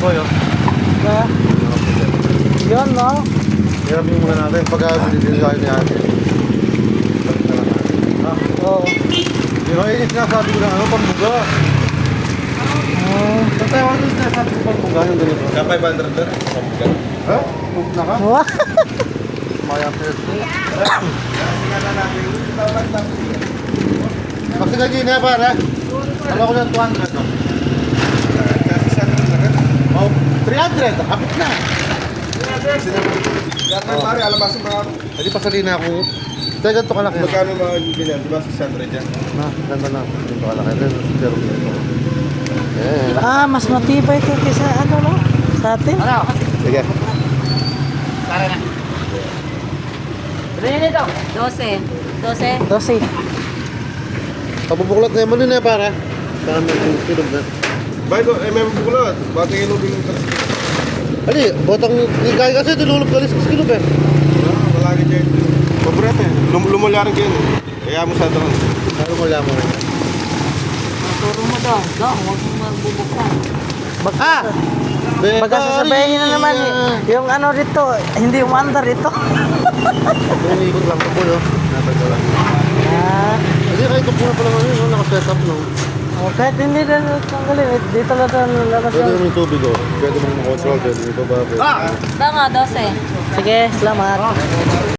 Boy, oh. Yun, no? Hirapin muna natin pagka binibili tayo ni ate. Oo. Yun o, yung sinasabi ko lang, pambuga. Saan tayo ako yung sinasabi ko pambuga yung ganito? Kaya 500 na rin. Ha? Book na ka? Wow. Maya peso. Magsigagi na para. Alam ko ng 200 no? Oh, 300, kapit na. Kaya pare, alabasin mga ako. Hindi pasali na ako. Kaya ganito kalaki. Magkano mga ganyan? Diba 600 yan? Ganda na. Ganito kalaki. Pero Ah, mas matibay ito kaysa ano, no? Sa atin. sige. Ito, 12. 12. 12. Pabubuklat na yung mali na para. Para may silog na. Bago, may mabukulot. Bakit yung ilubing ito? Hindi, botang kaya kasi tinulog ka sa silog eh. Malagi dyan. Paborito eh. Lumulyarin kayo. Kaya mo sa doon. Ano mo lang mo? Turo mo daw. Huwag mo magbubuksan. Baka! Baka sasabihin na naman yung ano rito, hindi umandar ito. Umiikot lang po no? Napagod lang. Ah, Kasi kahit ito pula pa lang ano yun, nakaset up no? oh, kahit hindi na tanggalin, dito lang lalabas Pwede yun. naman yung tubig oh. Pwede mong makontrol, pwede ito ba? Tama, 12. Sige, salamat.